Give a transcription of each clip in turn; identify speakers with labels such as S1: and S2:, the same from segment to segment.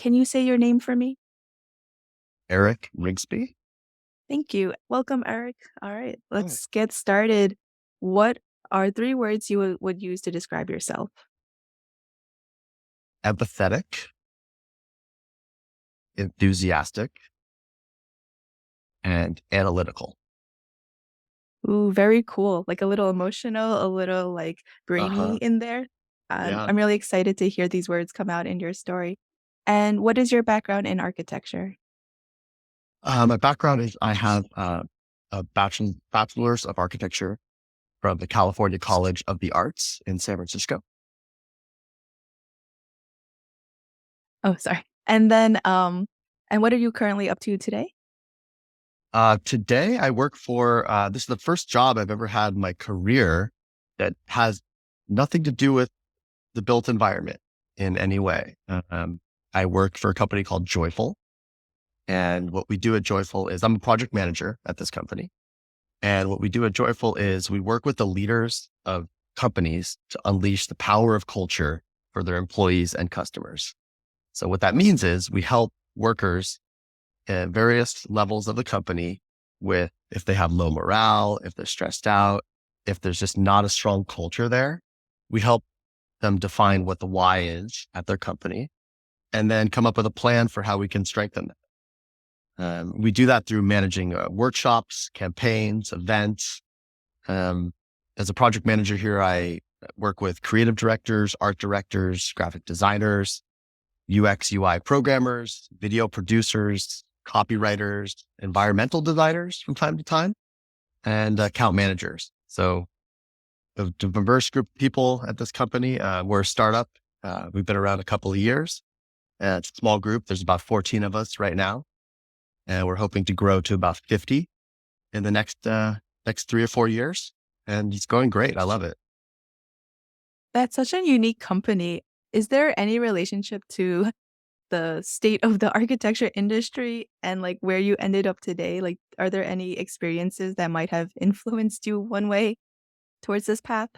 S1: can you say your name for me?
S2: Eric Riggsbee.
S1: Thank you. Welcome, Eric. All right,
S2: Hi.
S1: let's get started. What are three words you would use to describe yourself?
S2: Empathetic, enthusiastic, and analytical.
S1: Ooh, very cool. Like a little emotional, a little like brainy
S2: Uh-huh.
S1: in there.
S2: Yeah.
S1: I'm really excited to hear these words come out in your story. And what is your background in architecture?
S2: My background is I have a bachelor's of architecture from the California College of the Arts in San Francisco.
S1: Oh, sorry. And what are you currently up to today?
S2: Today I work for, this is the first job I've ever had in my career that has nothing to do with the built environment in any way. I work for a company called Joyful. And what we do at Joyful is I'm a project manager at this company. And what we do at Joyful is we work with the leaders of companies to unleash the power of culture for their employees and customers. So what that means is we help workers at various levels of the company with if they have low morale, if they're stressed out, if there's just not a strong culture there, we help them define what the why is at their company and then come up with a plan for how we can strengthen them. We do that through managing workshops, campaigns, events. Um, as a project manager here, I work with creative directors, art directors, graphic designers, UX, UI programmers, video producers, copywriters, environmental designers from time to time, and account managers. So a diverse group of people at this company. We're a startup. We've been around a couple of years. It's a small group. There's about 14 of us right now. And we're hoping to grow to about 50 in the next 3 or 4 years. And it's going great. I love it.
S1: That's such a unique company. Is there any relationship to the state of the architecture industry and like where you ended up today? Like, are there any experiences that might have influenced you one way towards this path?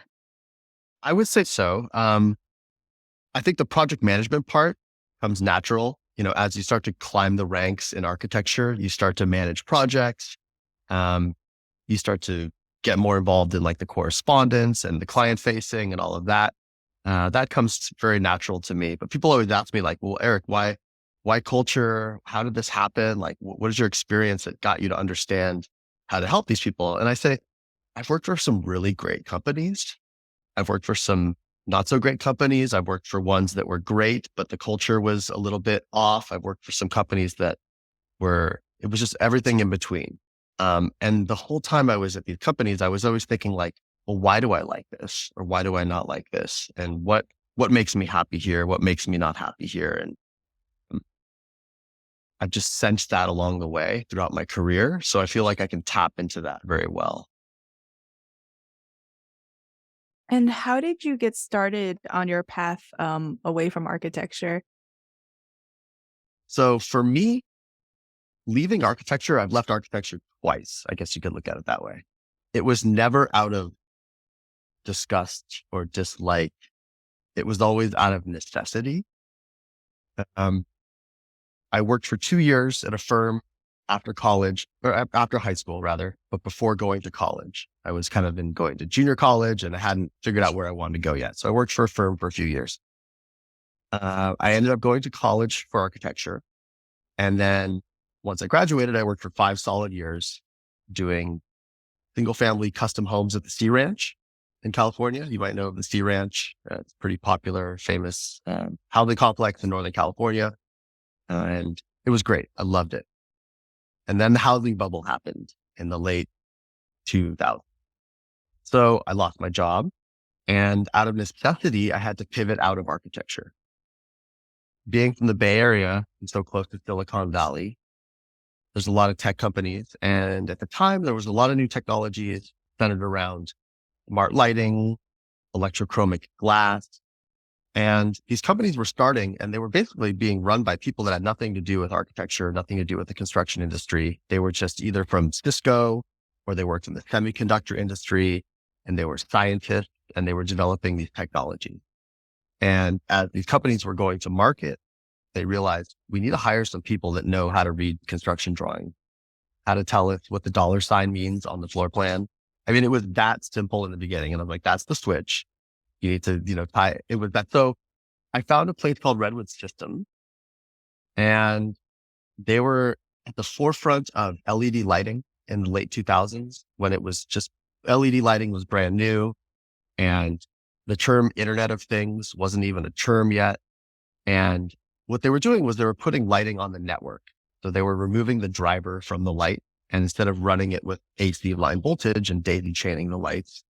S2: I would say so. I think the project management part comes natural. You know, as you start to climb the ranks in architecture, you start to manage projects. Um, you start to get more involved in like the correspondence and the client facing and all of that. That comes very natural to me. But people always ask me like, well, Eric, why culture? How did this happen? Like, what is your experience that got you to understand how to help these people? And I say, I've worked for some really great companies. I've worked for some not so great companies. I've worked for ones that were great, but the culture was a little bit off. I've worked for some companies that it was just everything in between. And the whole time I was at these companies, I was always thinking like, well, why do I like this? Or why do I not like this? And what makes me happy here? What makes me not happy here? And um, I've just sensed that along the way throughout my career. So I feel like I can tap into that very well.
S1: And how did you get started on your path away from architecture?
S2: So for me, leaving architecture, I've left architecture twice. I guess you could look at it that way. It was never out of disgust or dislike. It was always out of necessity. Um, I worked for 2 years at a firm after college or after high school rather, but before going to college, I was kind of in going to junior college and I hadn't figured out where I wanted to go yet. So I worked for a firm for a few years. I ended up going to college for architecture. And then once I graduated, I worked for 5 solid years doing single family custom homes at the Sea Ranch in California. You might know of the Sea Ranch. It's a pretty popular, famous housing complex in Northern California. And it was great. I loved it. And then the housing bubble happened in the late 2000s. So I lost my job. And out of necessity, I had to pivot out of architecture. Being from the Bay Area and so close to Silicon Valley, there's a lot of tech companies. And at the time, there was a lot of new technologies centered around smart lighting, electrochromic glass. And these companies were starting and they were basically being run by people that had nothing to do with architecture, nothing to do with the construction industry. They were just either from Cisco or they worked in the semiconductor industry and they were scientists and they were developing these technologies. And as these companies were going to market, they realized we need to hire some people that know how to read construction drawing, how to tell us what the dollar sign means on the floor plan. I mean, it was that simple in the beginning. And I'm like, that's the switch. You need to, tie it with that. So I found a place called Redwood System, and they were at the forefront of LED lighting in the late 2000s when it was just LED lighting was brand new, and the term Internet of Things wasn't even a term yet. And what they were doing was they were putting lighting on the network. So they were removing the driver from the light, and instead of running it with AC line voltage and daisy chaining the lights,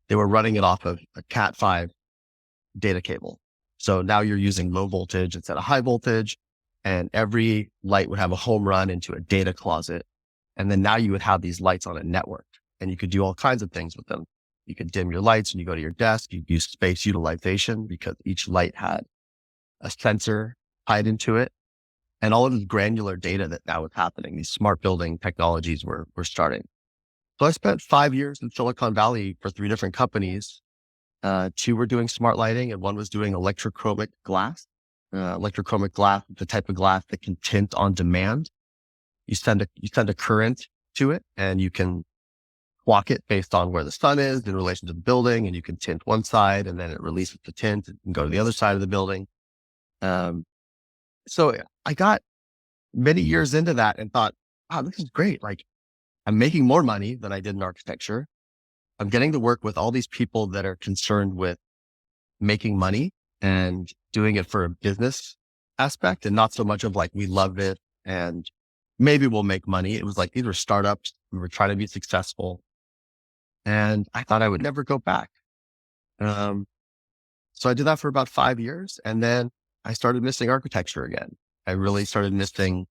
S2: they were running it off of a Cat5 data cable. So now you're using low voltage instead of high voltage, and every light would have a home run into a data closet. And then now you would have these lights on a network, and you could do all kinds of things with them. You could dim your lights when you go to your desk. You use space utilization because each light had a sensor tied into it, and all of this granular data that now was happening. These smart building technologies were starting. So I spent 5 years in Silicon Valley for 3 different companies. 2 were doing smart lighting, and 1 was doing electrochromic glass. Electrochromic glass is the type of glass that can tint on demand. You send a current to it, and you can clock it based on where the sun is in relation to the building, and you can tint one side, and then it releases the tint and go to the other side of the building. Um, so I got many years into that and thought, wow, this is great. Like, I'm making more money than I did in architecture. I'm getting to work with all these people that are concerned with making money and doing it for a business aspect, and not so much of like, we love it and maybe we'll make money. It was like, these were startups. We were trying to be successful, and I thought I would never go back. Um, so I did that for about 5 years, and then I started missing architecture again. I really started missing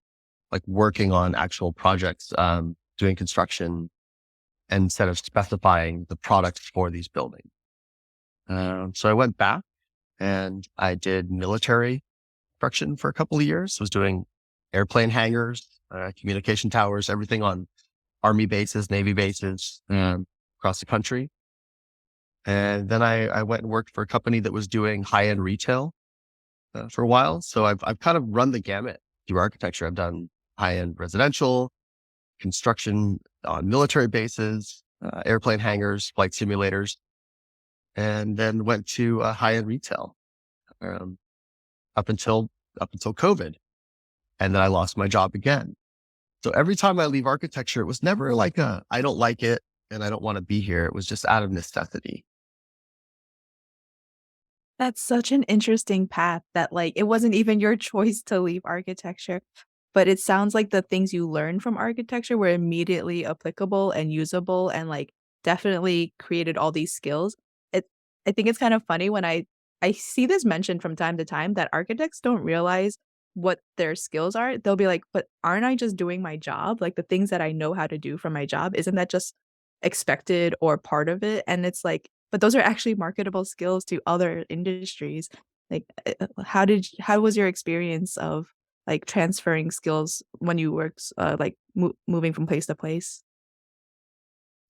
S2: like working on actual projects, doing construction instead of specifying the products for these buildings. So I went back and I did military construction for a couple of years. I was doing airplane hangars, communication towers, everything on Army bases, Navy bases, across the country. And then I went and worked for a company that was doing high-end retail for a while. So I've kind of run the gamut through architecture. I've done high-end residential, construction on military bases, airplane hangars, flight simulators, and then went to high-end retail um, up until COVID, and then I lost my job again. So every time I leave architecture, it was never like I don't like it and I don't want to be here. It was just out of necessity.
S1: That's such an interesting path that, like, it wasn't even your choice to leave architecture, but it sounds like the things you learned from architecture were immediately applicable and usable and, like, definitely created all these skills. It I think it's kind of funny when I see this mentioned from time to time that architects don't realize what their skills are. They'll be like, "But aren't I just doing my job? Like, the things that I know how to do for my job, isn't that just expected or part of it?" And it's like, but those are actually marketable skills to other industries. Like, how was your experience of, like, transferring skills when you worked, like, moving from place to place?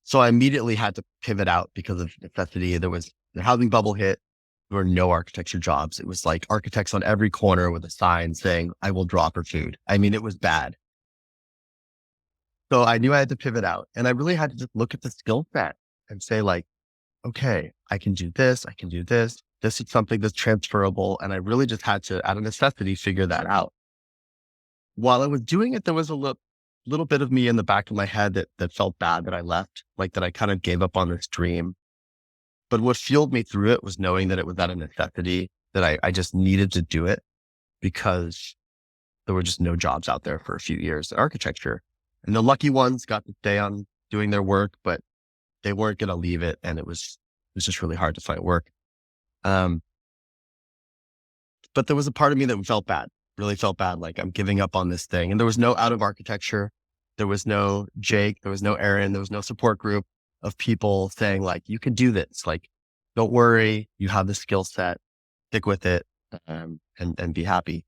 S2: So I immediately had to pivot out because of necessity. There was the housing bubble hit. There were no architecture jobs. It was like architects on every corner with a sign saying, "I will draw for food." I mean, it was bad. So I knew I had to pivot out, and I really had to just look at the skill set and say like, okay, I can do this. I can do this. This is something that's transferable. And I really just had to, out of necessity, figure that out. While I was doing it, there was a little bit of me in the back of my head that felt bad that I left, like that I kind of gave up on this dream. But what fueled me through it was knowing that it was out of necessity, that I just needed to do it because there were just no jobs out there for a few years in architecture. And the lucky ones got to stay on doing their work, but they weren't going to leave it. And it was just really hard to find work. Um, but there was a part of me that felt bad, really felt bad. Like, I'm giving up on this thing. And there was no out of architecture. There was no Jake. There was no Aaron. There was no support group of people saying like, you can do this. Like, don't worry. You have the skill set, stick with it, and be happy.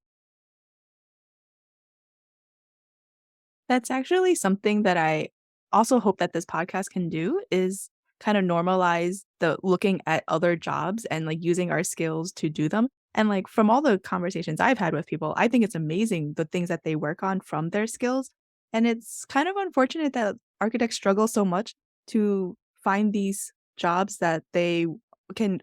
S1: That's actually something that I also hope that this podcast can do is kind of normalize the looking at other jobs and, like, using our skills to do them. And like from all the conversations I've had with people, I think it's amazing the things that they work on from their skills. And it's kind of unfortunate that architects struggle so much to find these jobs that they can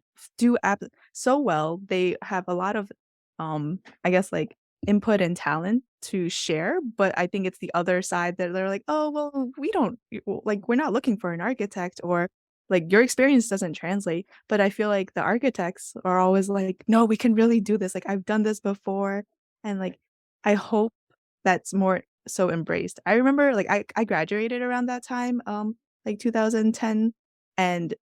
S1: so well. They have a lot of I guess like input and talent to share, but I think it's the other side that they're like, "Oh, well, we don't like we're not looking for an architect," or like your experience doesn't translate. But I feel like the architects are always like, "No, we can really do this. Like I've done this before." And like I hope that's more so embraced. I remember like I graduated around that time, like 2010, and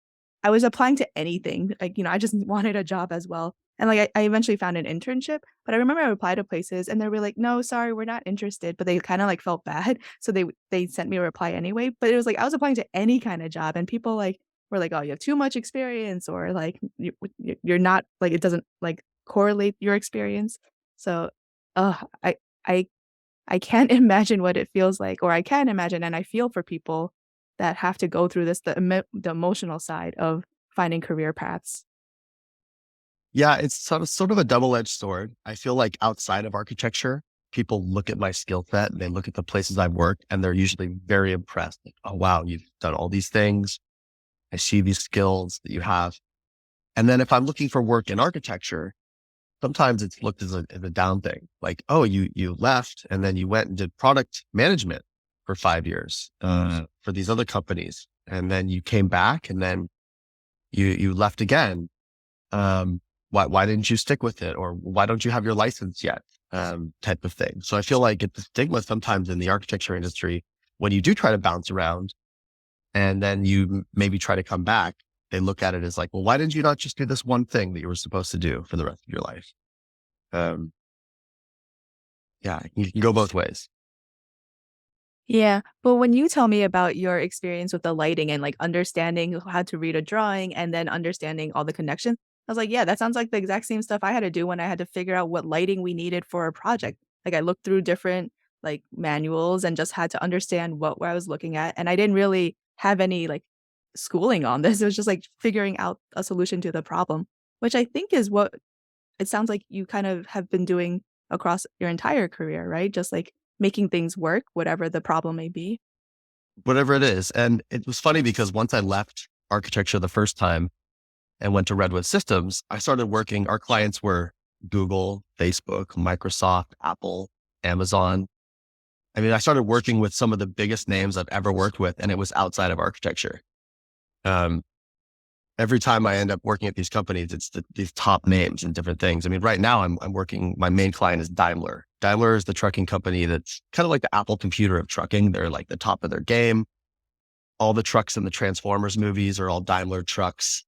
S1: I was applying to anything. Like, I just wanted a job as well. And like I eventually found an internship, but I remember I applied to places and they were like, "No, sorry, we're not interested." But they kind of like felt bad, so they sent me a reply anyway. But it was like I was applying to any kind of job, and people like were like, "Oh, you have too much experience," or like you're not like it doesn't like correlate your experience. So, uh, I I I can't imagine what it feels like, or I can imagine, and I feel for people that have to go through this, the emotional side of finding career paths.
S2: Yeah, it's sort of a double-edged sword. I feel like outside of architecture, people look at my skill set and they look at the places I've worked and they're usually very impressed. Like, oh wow, you've done all these things. I see these skills that you have. And then if I'm looking for work in architecture, sometimes it's looked as a down thing. Like, oh, you left and then you went and did product management for 5 years for these other companies, and then you came back and then you left again. Um, why didn't you stick with it, or why don't you have your license yet? Type of thing. So I feel like it's a stigma sometimes in the architecture industry when you do try to bounce around and then you maybe try to come back. They look at it as like, well, why did you not just do this one thing that you were supposed to do for the rest of your life? Um, yeah, you can go both ways.
S1: Yeah, but when you tell me about your experience with the lighting and, like, understanding how to read a drawing and then understanding all the connections, I was like, "Yeah, that sounds like the exact same stuff I had to do when I had to figure out what lighting we needed for a project." Like, I looked through different, like, manuals and just had to understand what I was looking at, and I didn't really have any, like, schooling on this. It was just, like, figuring out a solution to the problem, which I think is what it sounds like you kind of have been doing across your entire career, right? Just, like, making things work, whatever the problem may be.
S2: Whatever it is. And it was funny because once I left architecture the first time and went to Redwood Systems, I started working. Our clients were Google, Facebook, Microsoft, Apple, Amazon. I mean, I started working with some of the biggest names I've ever worked with, and it was outside of architecture. Um, every time I end up working at these companies, it's these top names and different things. I mean, right now I'm working, my main client is Daimler. Daimler is the trucking company that's kind of like the Apple computer of trucking. They're like the top of their game. All the trucks in the Transformers movies are all Daimler trucks.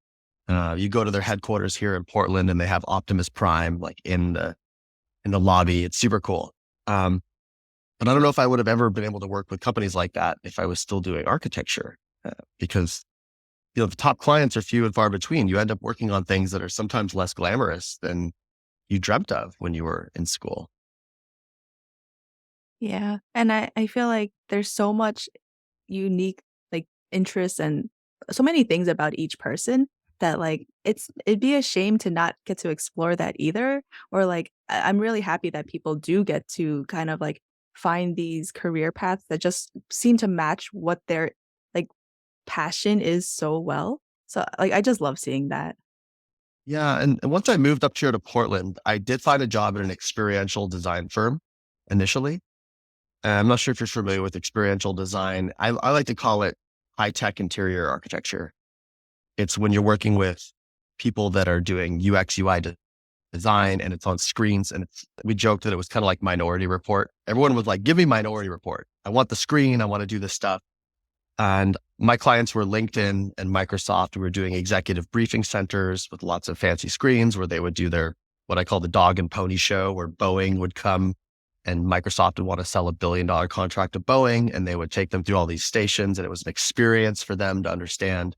S2: You go to their headquarters here in Portland and they have Optimus Prime like in the lobby. It's super cool. Um, but I don't know if I would have ever been able to work with companies like that if I was still doing architecture, because the top clients are few and far between. You end up working on things that are sometimes less glamorous than you dreamt of when you were in school.
S1: Yeah, and I feel like there's so much unique, like, interests and so many things about each person that, like, it'd be a shame to not get to explore that either, or, like, I'm really happy that people do get to kind of, like, find these career paths that just seem to match what their, like, passion is so well. So, like, I just love seeing that.
S2: Yeah. And once I moved up here to Portland, I did find a job at an experiential design firm initially. I'm not sure if you're familiar with experiential design. I like to call it high tech interior architecture. It's when you're working with people that are doing UX, UI design, and it's on screens. And we joked that it was kind of like Minority Report. Everyone was like, give me Minority Report. I want the screen. I want to do this stuff. And my clients were LinkedIn and Microsoft. We were doing executive briefing centers with lots of fancy screens where they would do their, what I call the dog and pony show, where Boeing would come and Microsoft would want to sell $1 billion contract to Boeing. And they would take them through all these stations. And it was an experience for them to understand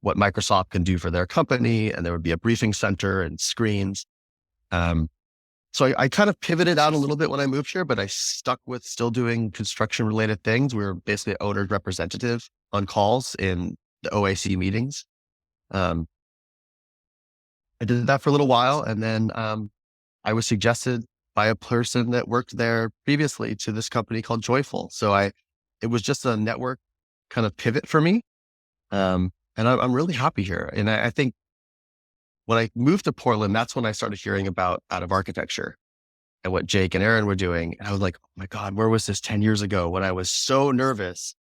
S2: what Microsoft can do for their company. And there would be a briefing center and screens. Um, so I kind of pivoted out a little bit when I moved here, but I stuck with still doing construction related things. We were basically owner's representative on calls in the OAC meetings. Um, I did that for a little while, and then I was suggested by a person that worked there previously to this company called Joyful. It was just a network kind of pivot for me. And I'm really happy here. And I think when I moved to Portland, that's when I started hearing about out of architecture and what Jake and Aaron were doing. And I was like, oh my God, where was this 10 years ago when I was so nervous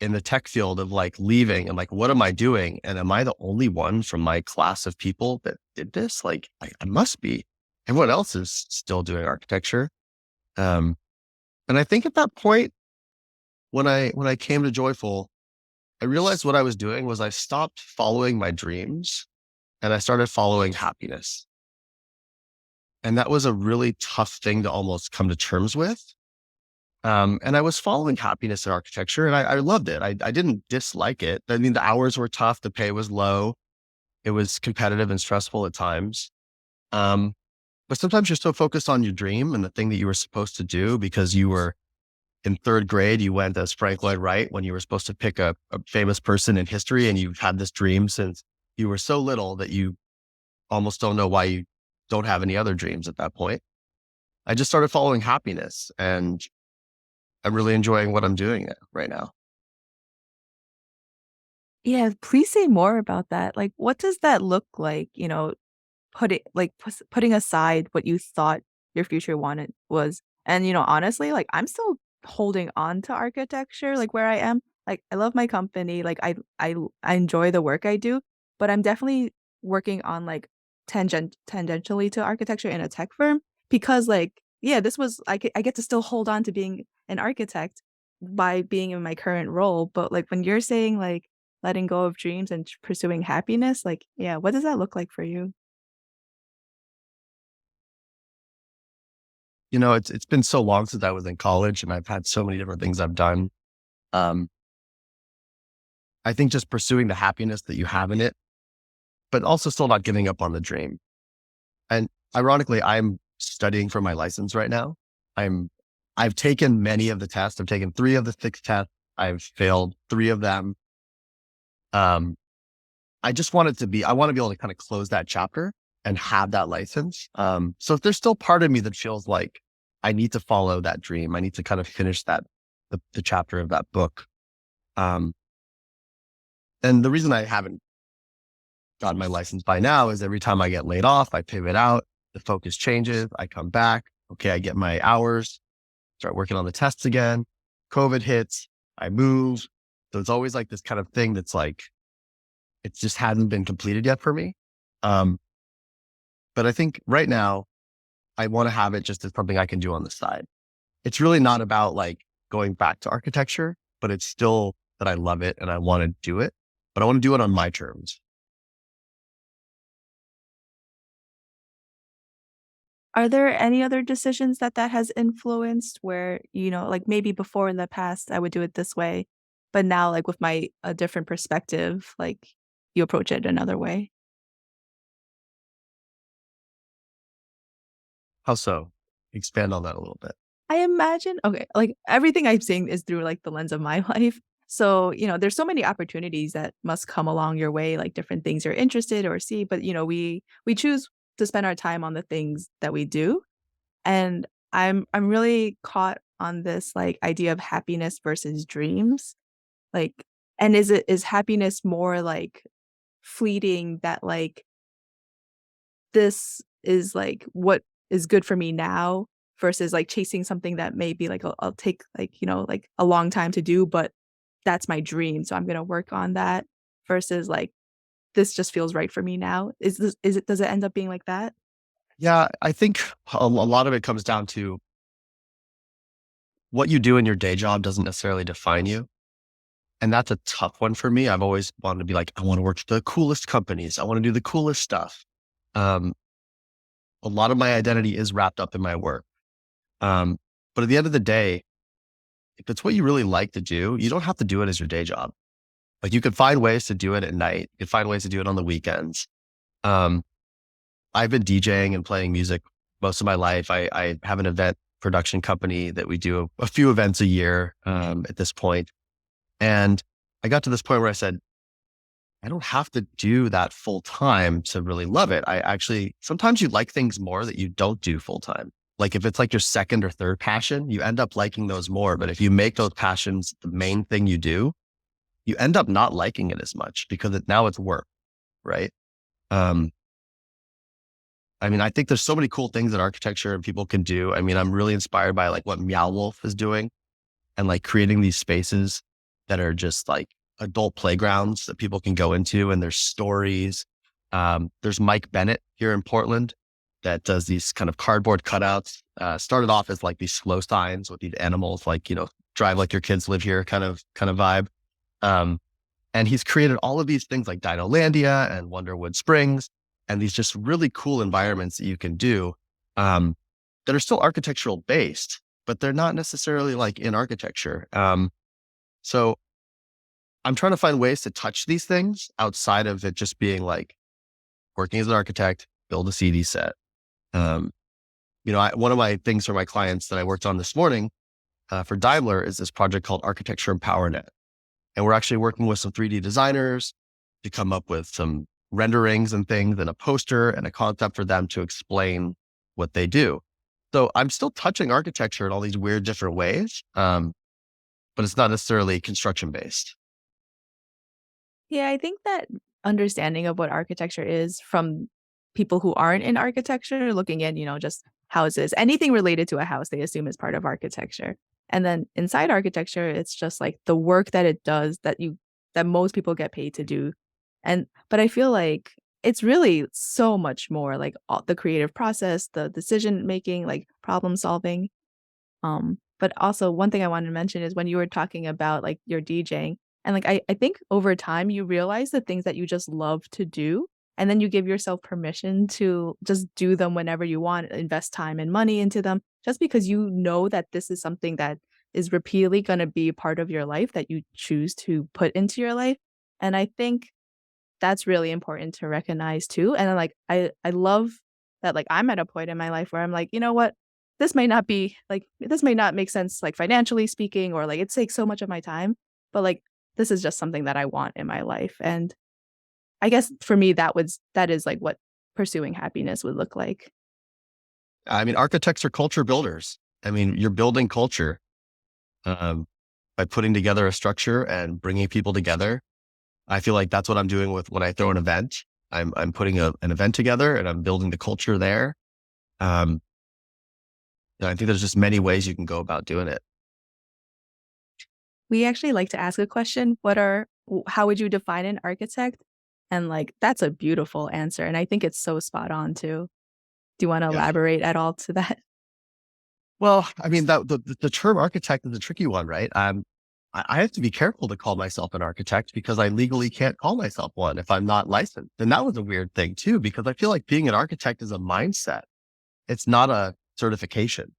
S2: in the tech field of like leaving and like, what am I doing? And am I the only one from my class of people that did this? Like, I must be. Everyone else is still doing architecture. Um, and I think at that point, when I came to Joyful, I realized what I was doing was I stopped following my dreams and I started following happiness. And that was a really tough thing to almost come to terms with. And I was following happiness in architecture and I loved it. I didn't dislike it. I mean, the hours were tough. The pay was low. It was competitive and stressful at times. Um, but sometimes you're so focused on your dream and the thing that you were supposed to do because you were in third grade, you went as Frank Lloyd Wright when you were supposed to pick a famous person in history and you've had this dream since you were so little that you almost don't know why you don't have any other dreams at that point. I just started following happiness and I'm really enjoying what I'm doing right now.
S1: Yeah, please say more about that. Like, what does that look like? Putting aside what you thought your future wanted was. And honestly, like I'm still holding on to architecture, like where I am. Like I love my company, like I enjoy the work I do, but I'm definitely working on like tangentially to architecture in a tech firm because like yeah, this was I get to still hold on to being an architect by being in my current role, but like when you're saying like letting go of dreams and pursuing happiness, like yeah, what does that look like for you?
S2: It's been so long since I was in college and I've had so many different things I've done. Um, I think just pursuing the happiness that you have in it, but also still not giving up on the dream. And ironically, I'm studying for my license right now. I'm, I've taken many of the tests. I've taken 3 of the 6 tests. I've failed 3 of them. Um, I want to be able to kind of close that chapter and have that license. So if there's still part of me that feels like I need to follow that dream, I need to kind of finish the chapter of that book. Um, and the reason I haven't gotten my license by now is every time I get laid off, I pivot out, the focus changes, I come back. Okay. I get my hours, start working on the tests again. COVID hits, I move. So it's always like this kind of thing that's like, it just hasn't been completed yet for me. Um, but I think right now I want to have it just as something I can do on the side. It's really not about like going back to architecture, but it's still that I love it and I want to do it, but I want to do it on my terms.
S1: Are there any other decisions that has influenced where, like maybe before in the past I would do it this way, but now like with my a different perspective, like you approach it another way?
S2: How so? Expand on that a little bit.
S1: I imagine okay, like everything I'm saying is through like the lens of my life. So, there's so many opportunities that must come along your way, like different things you're interested or see, but we choose to spend our time on the things that we do. And I'm really caught on this, like, idea of happiness versus dreams. Like and is happiness more, like, fleeting that, like, this is, like, what is good for me now versus, like, chasing something that maybe, like, I'll take, like, like, a long time to do, but that's my dream, so I'm gonna work on that versus, like, this just feels right for me now. Is it does it end up being like that?
S2: Yeah, I think a lot of it comes down to what you do in your day job doesn't necessarily define you. And that's a tough one for me. I've always wanted to be like, I want to work for the coolest companies. I want to do the coolest stuff. Um, a lot of my identity is wrapped up in my work. Um, but at the end of the day, if it's what you really like to do, you don't have to do it as your day job. Like you could find ways to do it at night. You could find ways to do it on the weekends. Um, I've been DJing and playing music most of my life. I have an event production company that we do a few events a year at this point. And I got to this point where I said, I don't have to do that full time to really love it. I actually, sometimes you like things more that you don't do full time. Like if it's like your second or third passion, you end up liking those more. But if you make those passions the main thing you do, you end up not liking it as much because now it's work, right? Um, I mean, I think there's so many cool things in architecture and people can do. I mean, I'm really inspired by like what Meow Wolf is doing and like creating these spaces that are just like adult playgrounds that people can go into and there's stories. There's Mike Bennett here in Portland that does these kind of cardboard cutouts. Started off as like these slow signs with these animals, like, drive like your kids live here kind of vibe. Um, and he's created all of these things like Dinolandia and Wonderwood Springs and these just really cool environments that you can do that are still architectural based, but they're not necessarily like in architecture. So I'm trying to find ways to touch these things outside of it just being like working as an architect, build a CD set. Um, one of my things for my clients that I worked on this morning for Daimler is this project called Architecture EmpowerNet. And we're actually working with some 3D designers to come up with some renderings and things and a poster and a concept for them to explain what they do. So I'm still touching architecture in all these weird different ways, but it's not necessarily construction based.
S1: Yeah, I think that understanding of what architecture is from people who aren't in architecture, looking at, just houses, anything related to a house, they assume is part of architecture. And then inside architecture, it's just like the work that it does that most people get paid to do. But I feel like it's really so much more like the creative process, the decision making, like problem solving. But also one thing I wanted to mention is when you were talking about like your DJing and like I think over time you realize the things that you just love to do and then you give yourself permission to just do them whenever you want, invest time and money into them just because you know that this is something that is repeatedly going to be part of your life that you choose to put into your life. And I think that's really important to recognize too, and then, like, I love that, like, I'm at a point in my life where I'm like, "You know what? This may not make sense, like, financially speaking, or, like, it takes so much of my time, but, like, this is just something that I want in my life." And I guess for me, that is, like, what pursuing happiness would look like.
S2: I mean, architects are culture builders. I mean, you're building culture um, by putting together a structure and bringing people together. I feel like that's what I'm doing with when I throw an event. I'm putting an event together and I'm building the culture there. Um, and I think there's just many ways you can go about doing it.
S1: We actually like to ask a question, how would you define an architect? And, like, that's a beautiful answer, and I think it's so spot on too. Do you wanna
S2: Yeah.
S1: elaborate at all to that?
S2: Well, I mean, the term architect is a tricky one, right? I have to be careful to call myself an architect because I legally can't call myself one if I'm not licensed. And that was a weird thing too, because I feel like being an architect is a mindset. It's not a certification.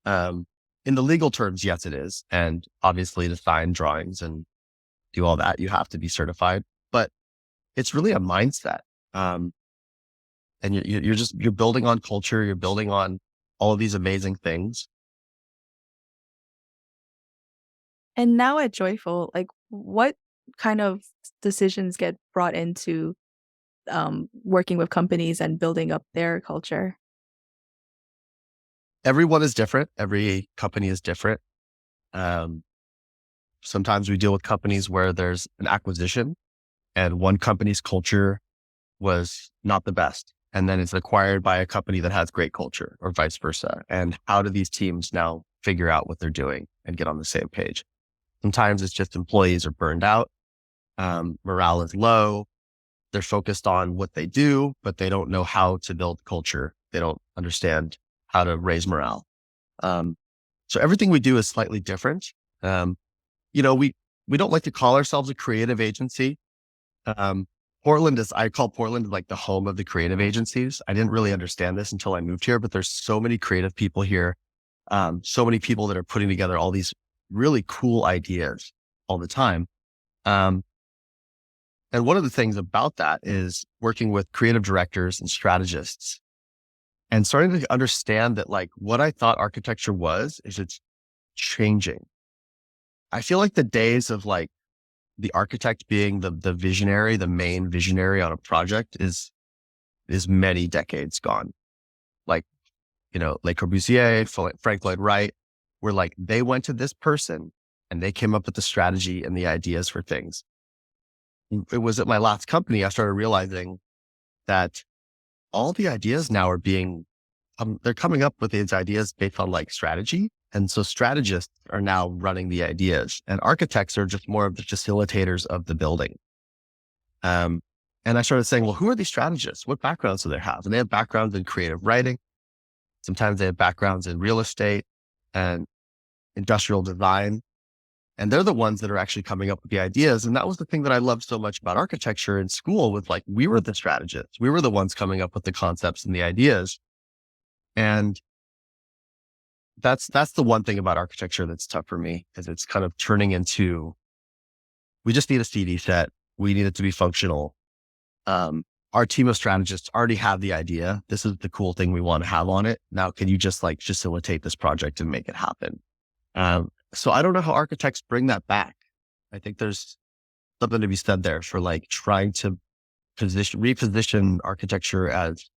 S2: Um, in the legal terms, yes, it is. And obviously to sign drawings and do all that, you have to be certified, but it's really a mindset. Um, and you're building on culture. You're building on all of these amazing things.
S1: And now at Joyful, like, what kind of decisions get brought into, working with companies and building up their culture?
S2: Everyone is different. Every company is different. Um, Sometimes we deal with companies where there's an acquisition and one company's culture was not the best. And then it's acquired by a company that has great culture or vice versa. And how do these teams now figure out what they're doing and get on the same page? Sometimes it's just employees are burned out. Morale is low. They're focused on what they do, but they don't know how to build culture. They don't understand how to raise morale. Um, so everything we do is slightly different. Um, we don't like to call ourselves a creative agency. Um, I call Portland like the home of the creative agencies. I didn't really understand this until I moved here, but there's so many creative people here. So many people that are putting together all these really cool ideas all the time. Um, and one of the things about that is working with creative directors and strategists and starting to understand that like what I thought architecture was, is it's changing. I feel like the days of like the architect being the visionary, the main visionary on a project is many decades gone. Like, Le Corbusier, Frank Lloyd Wright, were like, they went to this person and they came up with the strategy and the ideas for things. It was at my last company, I started realizing that all the ideas now are being, they're coming up with these ideas based on like strategy. And so strategists are now running the ideas and architects are just more of the facilitators of the building. Um, and I started saying, well, who are these strategists? What backgrounds do they have? And they have backgrounds in creative writing. Sometimes they have backgrounds in real estate and industrial design. And they're the ones that are actually coming up with the ideas. And that was the thing that I loved so much about architecture in school with like, we were the strategists. We were the ones coming up with the concepts and the ideas. And that's the one thing about architecture that's tough for me is it's kind of turning into, we just need a CD set. We need it to be functional. Our team of strategists already have the idea. This is the cool thing we want to have on it. Now, can you just like facilitate this project and make it happen? So I don't know how architects bring that back. I think there's something to be said there for like trying to reposition architecture as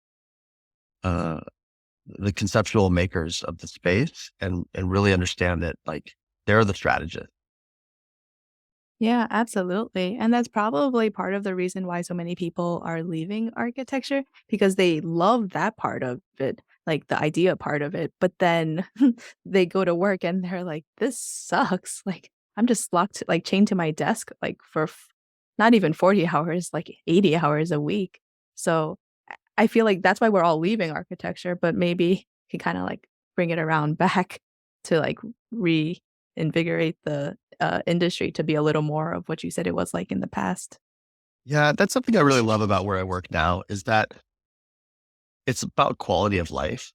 S2: the conceptual makers of the space and really understand that like they're the strategists.
S1: Yeah, absolutely. And that's probably part of the reason why so many people are leaving architecture because they love that part of it, like the idea part of it. But then they go to work and they're like, this sucks. Like, I'm just locked, like chained to my desk, like for not even 40 hours, like 80 hours a week. So I feel like that's why we're all leaving architecture, but maybe can kind of like bring it around back to like reinvigorate the industry to be a little more of what you said it was like in the past.
S2: Yeah, that's something I really love about where I work now is that it's about quality of life.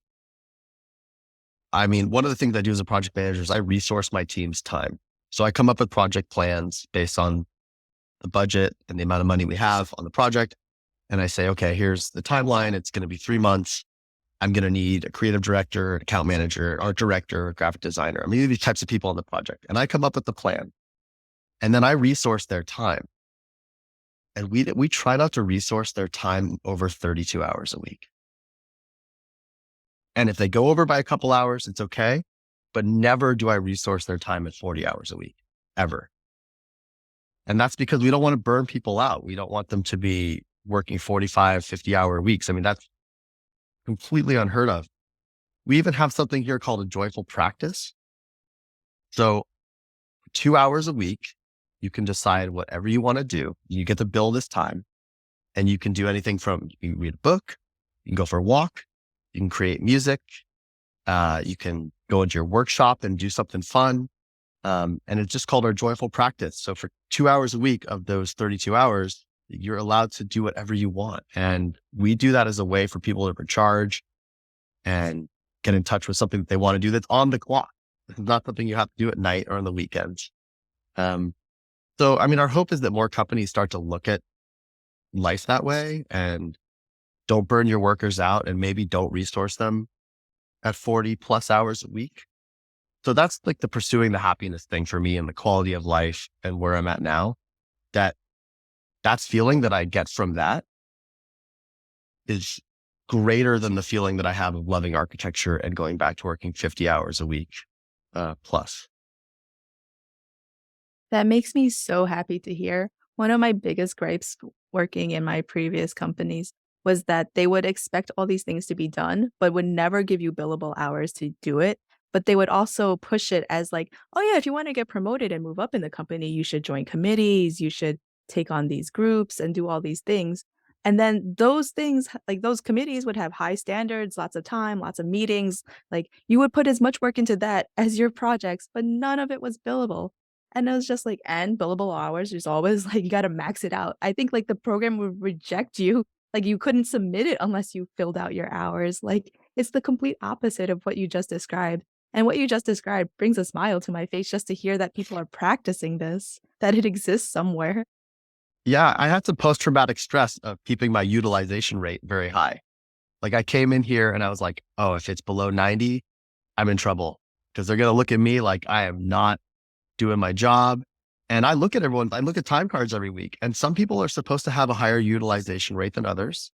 S2: I mean, one of the things I do as a project manager is I resource my team's time. So I come up with project plans based on the budget and the amount of money we have on the project. And I say, okay, here's the timeline. It's going to be 3 months. I'm going to need a creative director, an account manager, art director, a graphic designer. I mean, these types of people on the project. And I come up with the plan. And then I resource their time. And we try not to resource their time over 32 hours a week. And if they go over by a couple hours, it's okay. But never do I resource their time at 40 hours a week, ever. And that's because we don't want to burn people out. We don't want them to be working 45, 50-hour weeks. I mean, that's completely unheard of. We even have something here called a joyful practice. So 2 hours a week, you can decide whatever you want to do. You get to bill this time and you can do anything from you can read a book, you can go for a walk, you can create music, you can go into your workshop and do something fun. And it's just called our joyful practice. So for 2 hours a week of those 32 hours, you're allowed to do whatever you want. And we do that as a way for people to recharge and get in touch with something that they want to do that's on the clock. It's not something you have to do at night or on the weekends. So, I mean, our hope is that more companies start to look at life that way and don't burn your workers out and maybe don't resource them at 40 plus hours a week. So that's like the pursuing the happiness thing for me and the quality of life and where I'm at now. That's feeling that I get from that is greater than the feeling that I have of loving architecture and going back to working 50 hours a week plus.
S1: That makes me so happy to hear. One of my biggest gripes working in my previous companies was that they would expect all these things to be done, but would never give you billable hours to do it. But they would also push it as like, oh yeah, if you want to get promoted and move up in the company, you should join committees, you should take on these groups and do all these things. And then those things, like those committees would have high standards, lots of time, lots of meetings. Like you would put as much work into that as your projects, but none of it was billable. And it was just like, and billable hours, there's always like, you got to max it out. I think like the program would reject you. Like you couldn't submit it unless you filled out your hours. Like it's the complete opposite of what you just described. And what you just described brings a smile to my face just to hear that people are practicing this, that it exists somewhere.
S2: Yeah, I had some post-traumatic stress of keeping my utilization rate very high. Like I came in here and I was like, oh, if it's below 90, I'm in trouble because they're going to look at me like I am not doing my job And I look at everyone, I look at time cards every week, and some people are supposed to have a higher utilization rate than others.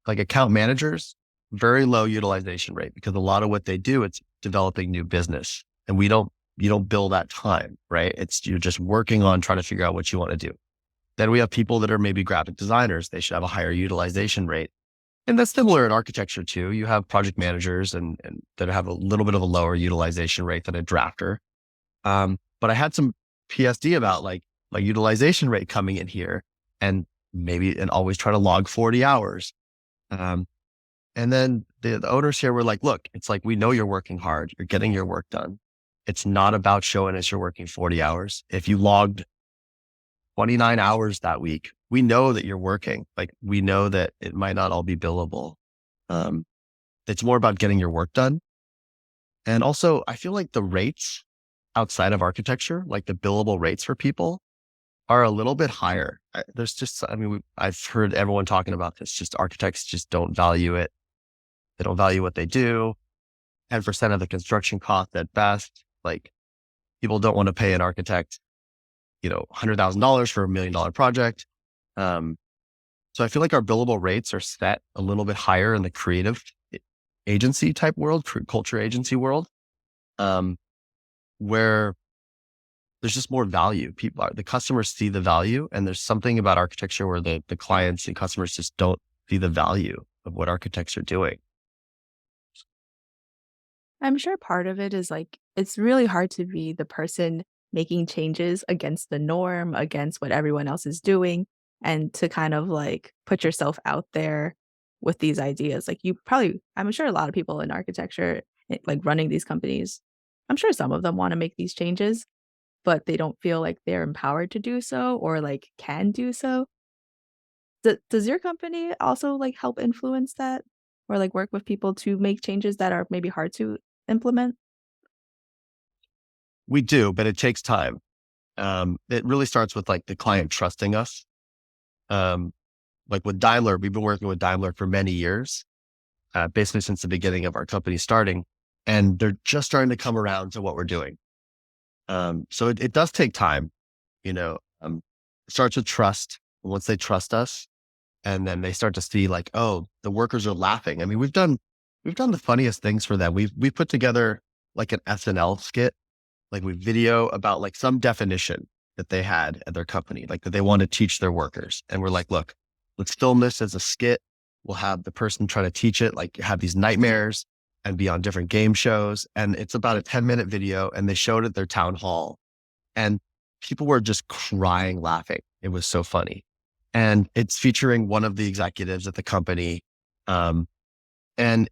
S2: Like account managers, very low utilization rate because a lot of what they do, it's developing new business. And you don't bill that time, right? You're just working on trying to figure out what you want to do. Then we have people that are maybe graphic designers. They should have a higher utilization rate. And that's similar in architecture too. You have project managers and that have a little bit of a lower utilization rate than a drafter. But I had some PSD about like my utilization rate coming in here and and always try to log 40 hours. Um, and then the owners here were like, look, it's like, we know you're working hard. You're getting your work done. It's not about showing us you're working 40 hours. If you logged 29 hours that week, we know that you're working. Like we know that it might not all be billable. Um, it's more about getting your work done. And also I feel like the rates outside of architecture, like the billable rates for people are a little bit higher. There's just, I mean, I've heard everyone talking about this, just architects just don't value it. They don't value what they do. 10% of the construction cost at best. Like people don't want to pay an architect, $100,000 for $1 million project. Um, so I feel like our billable rates are set a little bit higher in the creative agency type world, culture agency world, where there's just more value. The customers see the value, and there's something about architecture where the clients and customers just don't see the value of what architects are doing.
S1: I'm sure part of it is like it's really hard to be the person making changes against the norm, against what everyone else is doing, and to kind of like put yourself out there with these ideas. Like I'm sure a lot of people in architecture, like running these companies, I'm sure some of them want to make these changes, but they don't feel like they're empowered to do so or like can do so. Does your company also like help influence that or like work with people to make changes that are maybe hard to implement?
S2: We do, but it takes time. It really starts with like the client trusting us. Um, like with Daimler, we've been working with Daimler for many years, basically since the beginning of our company starting, and they're just starting to come around to what we're doing. So it does take time, you know, it starts with trust. Once they trust us, and then they start to see like, oh, the workers are laughing. I mean, we've done the funniest things for them. We've put together like an SNL skit, like we video about like some definition that they had at their company, like that they want to teach their workers. And we're like, look, let's film this as a skit. We'll have the person try to teach it, like have these nightmares and be on different game shows. And it's about a 10-minute video. And they showed it at their town hall and people were just crying, laughing. It was so funny. And it's featuring one of the executives at the company. Um, and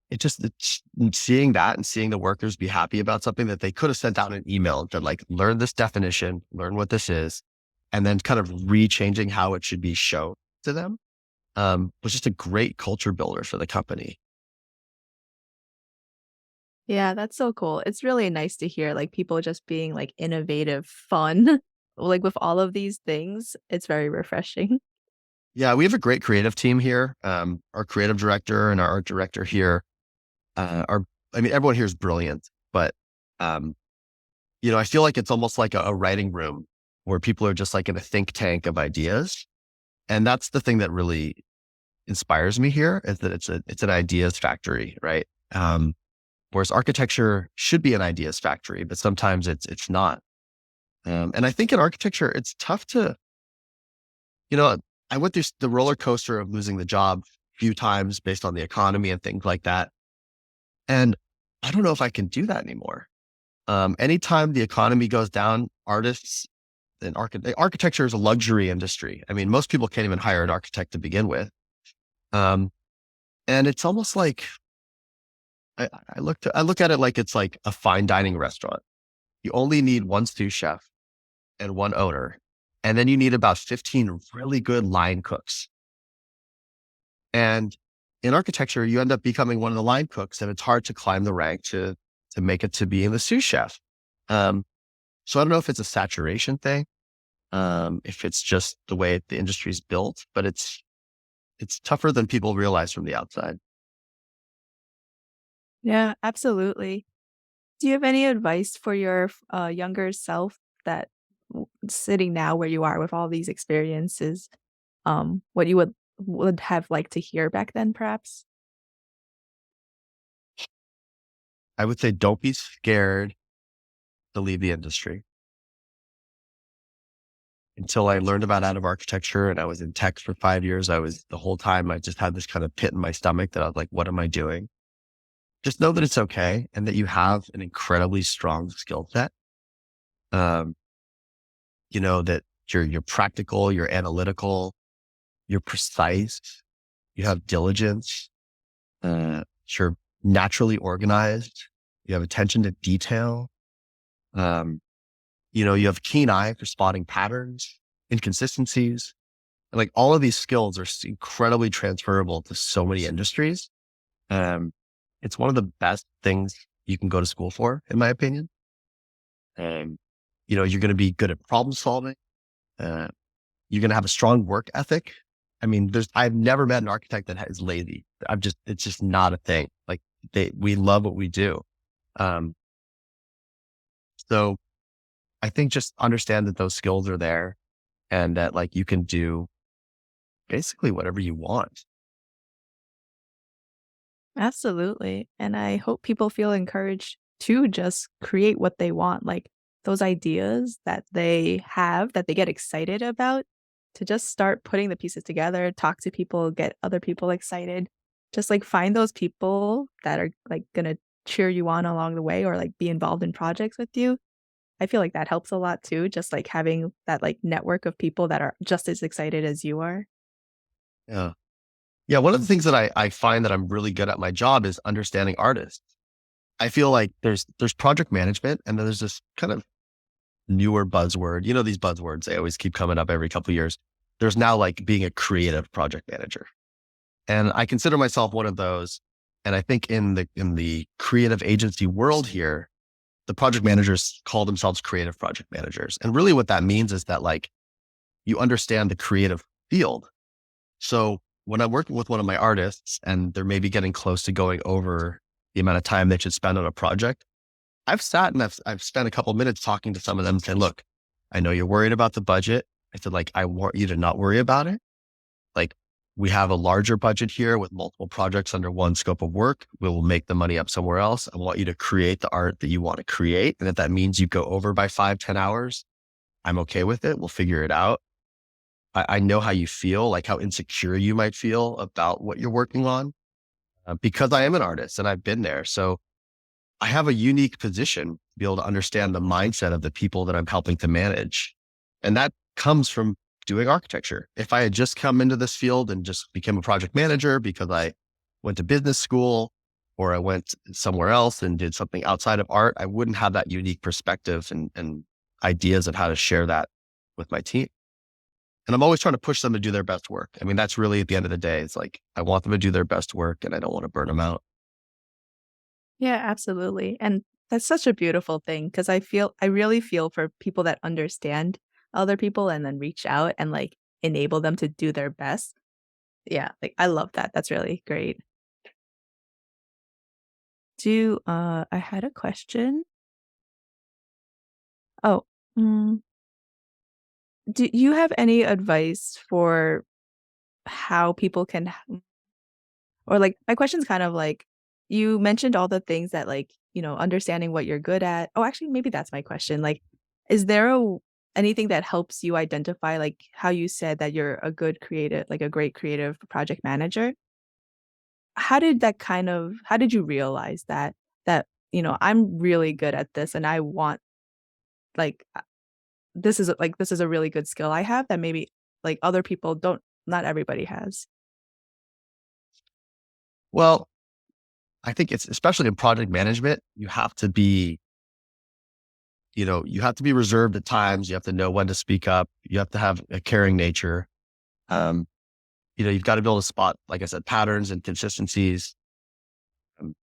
S2: it's seeing that and seeing the workers be happy about something that they could have sent out an email to like, learn this definition, learn what this is, and then kind of rechanging how it should be shown to them, was just a great culture builder for the company.
S1: Yeah, that's so cool. It's really nice to hear like people just being like innovative, fun, like with all of these things. It's very refreshing.
S2: Yeah, we have a great creative team here. Our creative director and our art director here are, I mean, everyone here is brilliant, but, um, I feel like it's almost like a writing room where people are just like in a think tank of ideas. And that's the thing that really inspires me here is that it's an ideas factory, right? Whereas architecture should be an ideas factory, but sometimes it's not. And I think in architecture, it's tough to, you know, I went through the roller coaster of losing the job a few times based on the economy and things like that. And I don't know if I can do that anymore. Anytime the economy goes down, artists and architecture is a luxury industry. I mean, most people can't even hire an architect to begin with. Um, and it's almost like I look at it like it's like a fine dining restaurant. You only need one sous chef and one owner, and then you need about 15 really good line cooks. And in architecture, you end up becoming one of the line cooks, and it's hard to climb the rank to make it to being the sous chef. Um, so I don't know if it's a saturation thing, if it's just the way the industry is built, but it's tougher than people realize from the outside.
S1: Yeah, absolutely. Do you have any advice for your younger self that sitting now where you are with all these experiences, what you would have liked to hear back then, perhaps?
S2: I would say don't be scared to leave the industry. Until I learned about additive architecture and I was in tech for 5 years, the whole time I just had this kind of pit in my stomach that I was like, what am I doing? Just know that it's okay and that you have an incredibly strong skill set. Um, that you're practical, you're analytical, you're precise, you have diligence, you're naturally organized, you have attention to detail. Um, you have keen eye for spotting patterns, inconsistencies. And like all of these skills are incredibly transferable to so many industries. Um, it's one of the best things you can go to school for, in my opinion. And, you're going to be good at problem solving. Uh, you're going to have a strong work ethic. I mean, I've never met an architect that is lazy. It's just not a thing. Like we love what we do. Um, so I think just understand that those skills are there and that like you can do basically whatever you want.
S1: Absolutely. And I hope people feel encouraged to just create what they want, like those ideas that they have that they get excited about, to just start putting the pieces together, talk to people, get other people excited. Just like find those people that are like going to cheer you on along the way or like be involved in projects with you. I feel like that helps a lot too, just like having that like network of people that are just as excited as you are.
S2: Yeah. Yeah. One of the things that I find that I'm really good at my job is understanding artists. I feel like there's project management and then there's this kind of newer buzzword. These buzzwords, they always keep coming up every couple of years. There's now like being a creative project manager. And I consider myself one of those. And I think in the creative agency world here, the project managers call themselves creative project managers. And really what that means is that like you understand the creative field. So when I'm working with one of my artists and they're maybe getting close to going over the amount of time they should spend on a project, I've sat and I've spent a couple of minutes talking to some of them and said, look, I know you're worried about the budget. I said, like, I want you to not worry about it. Like, we have a larger budget here with multiple projects under one scope of work. We will make the money up somewhere else. I want you to create the art that you want to create. And if that means you go over by 5-10 hours, I'm okay with it. We'll figure it out. I know how you feel, like how insecure you might feel about what you're working on because I am an artist and I've been there. So I have a unique position to be able to understand the mindset of the people that I'm helping to manage. And that comes from doing architecture. If I had just come into this field and just became a project manager because I went to business school or I went somewhere else and did something outside of art, I wouldn't have that unique perspective and ideas of how to share that with my team. And I'm always trying to push them to do their best work. I mean, that's really at the end of the day, it's like, I want them to do their best work and I don't want to burn them out.
S1: Yeah, absolutely. And that's such a beautiful thing because I really feel for people that understand other people and then reach out and like enable them to do their best. Yeah, like I love that. That's really great. I had a question. Oh, mm, do you have any advice for how people can or like my question's kind of like you mentioned all the things that like, understanding what you're good at. Oh, actually maybe that's my question. Like is there anything that helps you identify like how you said that you're a good creative, like a great creative project manager? How did you realize that I'm really good at this and I want like this is a really good skill I have that maybe like other people don't not everybody has.
S2: Well, I think it's especially in project management, you have to be reserved at times. You have to know when to speak up. You have to have a caring nature. Um, you've got to be able to spot, like I said, patterns and consistencies. Um,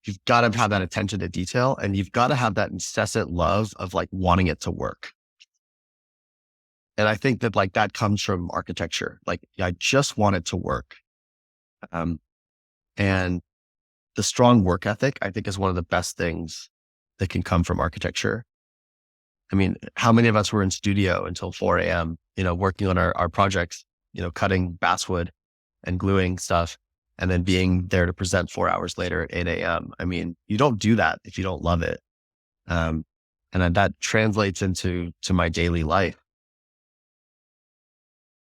S2: you've got to have that attention to detail and you've got to have that incessant love of like wanting it to work. And I think that like that comes from architecture. Like I just want it to work. Um, and the strong work ethic, I think is one of the best things that can come from architecture. I mean, how many of us were in studio until 4 a.m., working on our projects, cutting basswood and gluing stuff and then being there to present 4 hours later at 8 a.m. I mean, you don't do that if you don't love it. Um, and then that translates to my daily life.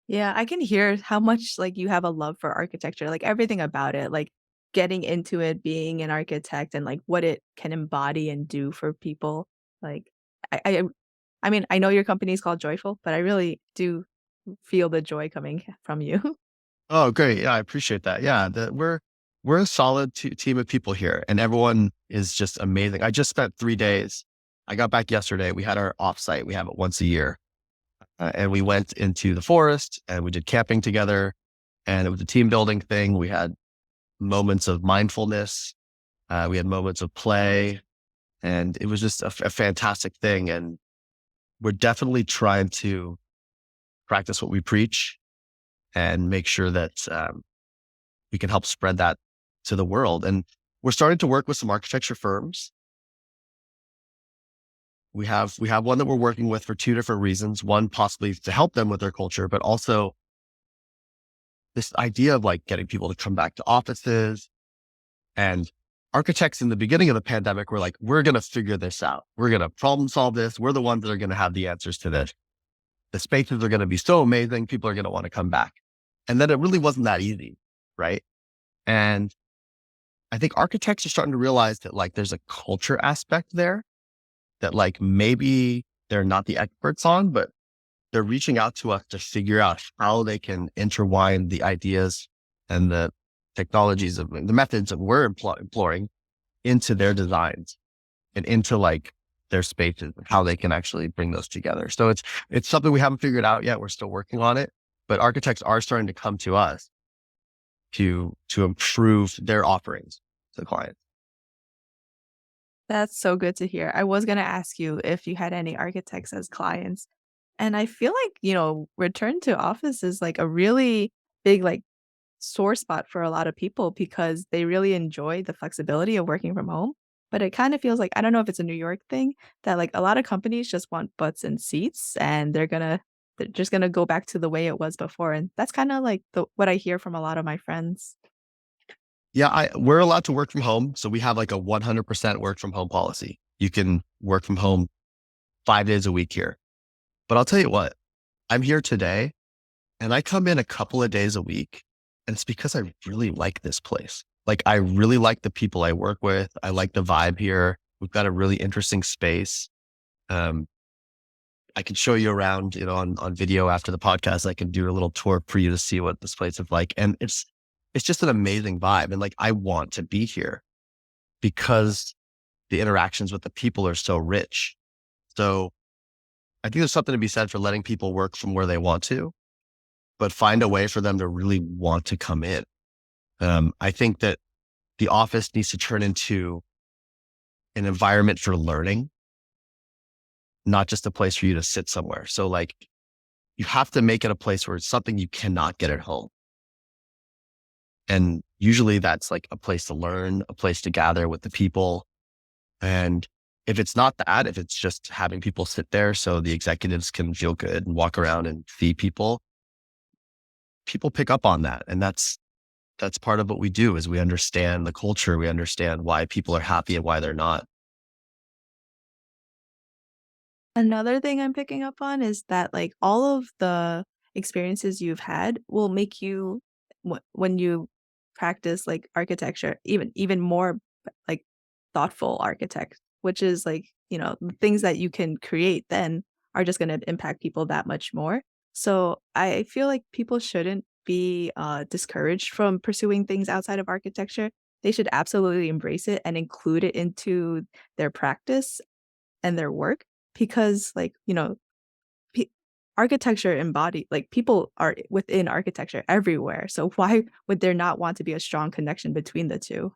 S1: Yeah, I can hear how much, like, you have a love for architecture, like, everything about it, like, getting into it, being an architect, and, like, what it can embody and do for people. Like, I I I mean, I know your company is called Joyful, but I really do feel the joy coming from you.
S2: Oh, great. Yeah, I appreciate that. Yeah, we're a solid team of people here, and everyone is just amazing. I just spent 3 days. I got back yesterday. We had our offsite. We have it once a year, and we went into the forest and we did camping together. And it was a team building thing. We had moments of mindfulness. We had moments of play, and it was just a fantastic thing. And we're definitely trying to practice what we preach and make sure that we can help spread that to the world. And we're starting to work with some architecture firms. We have one that we're working with for two different reasons. One, possibly to help them with their culture, but also this idea of like getting people to come back to offices. And architects in the beginning of the pandemic were like, we're going to figure this out. We're going to problem solve this. We're the ones that are going to have the answers to this. The spaces are going to be so amazing. People are going to want to come back. And then it really wasn't that easy. Right. And I think architects are starting to realize that like there's a culture aspect there that like maybe they're not the experts on, but they're reaching out to us to figure out how they can intertwine the ideas and the technologies of the methods that we're employing into their designs and into like their spaces and how they can actually bring those together. So it's something we haven't figured out yet. We're still working on it, but architects are starting to come to us to improve their offerings to the clients.
S1: That's so good to hear. I was gonna ask you if you had any architects as clients, and I feel like, return to office is, like, a really big, like, sore spot for a lot of people because they really enjoy the flexibility of working from home, but it kinda feels like I don't know if it's a New York thing, that, like, a lot of companies just want butts in seats, and they're just gonna go back to the way it was before, and that's kinda like what I hear from a lot of my friends.
S2: Yeah, we're allowed to work from home. So we have like a 100% work from home policy. You can work from home 5 days a week here. But I'll tell you what, I'm here today and I come in a couple of days a week. And it's because I really like this place. Like I really like the people I work with. I like the vibe here. We've got a really interesting space. Um, I can show you around, on video after the podcast. I can do a little tour for you to see what this place is like. And it's just an amazing vibe. And like, I want to be here because the interactions with the people are so rich. So I think there's something to be said for letting people work from where they want to, but find a way for them to really want to come in. I think that the office needs to turn into an environment for learning, not just a place for you to sit somewhere. So like you have to make it a place where it's something you cannot get at home. And usually that's like a place to learn, a place to gather with the people. And if it's not that, if it's just having people sit there so the executives can feel good and walk around and see people, people pick up on that. And that's part of what we do is we understand the culture. We understand why people are happy and why they're not.
S1: Another thing I'm picking up on is that, like, all of the experiences you've had will make you when you practice, like, architecture, even more, like, thoughtful architect, which is, like, the things that you can create then are just gonna impact people that much more. So, I feel like people shouldn't be, discouraged from pursuing things outside of architecture. They should absolutely embrace it and include it into their practice and their work because pe architecture embody like, people are within architecture everywhere, so why would there not want to be a strong connection between the 2?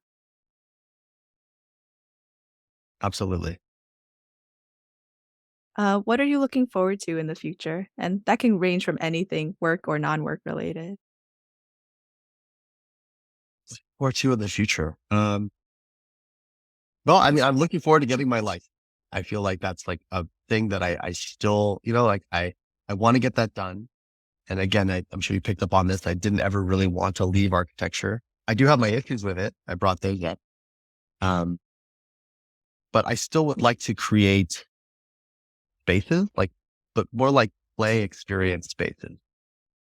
S2: Absolutely.
S1: What are you looking forward to in the future? And that can range from anything work or non-work related.
S2: Or two in the future. Well, I mean, I'm looking forward to getting my license. I feel like that's like a thing that I still, like I want to get that done. And again, I'm sure you picked up on this. I didn't ever really want to leave architecture. I do have my issues with it. I brought those up. Um, but I still would like to create spaces, but more like play experience spaces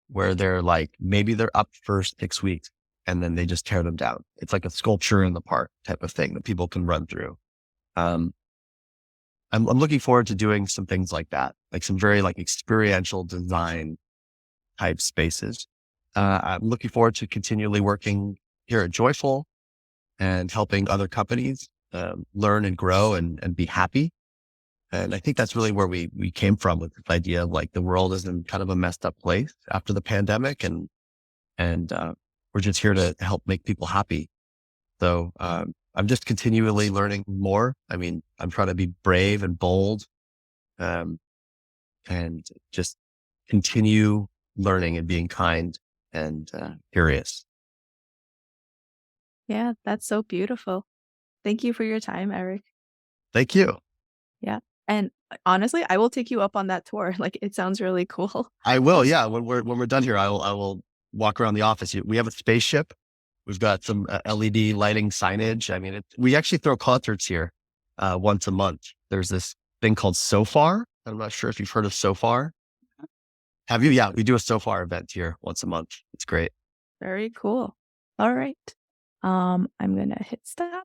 S2: where they're like, maybe they're up for 6 weeks and then they just tear them down. It's like a sculpture in the park type of thing that people can run through. Um, I'm looking forward to doing some things like that, like some very like experiential design type spaces. I'm looking forward to continually working here at Joyful and helping other companies learn and grow and be happy. And I think that's really where we came from with this idea of like the world is in kind of a messed up place after the pandemic, and we're just here to help make people happy. So I'm just continually learning more. I mean, I'm trying to be brave and bold, um, and just continue learning and being kind and curious.
S1: Yeah, that's so beautiful. Thank you for your time, Eric.
S2: Thank you.
S1: Yeah. And honestly, I will take you up on that tour. Like it sounds really cool.
S2: I will. Yeah. When we're done here, I will walk around the office. We have a spaceship. We've got some LED lighting signage. I mean, we actually throw concerts here once a month. There's this thing called SoFar. I'm not sure if you've heard of SoFar. Have you? Yeah, we do a SoFar event here once a month. It's great.
S1: Very cool. All right. I'm gonna hit stop.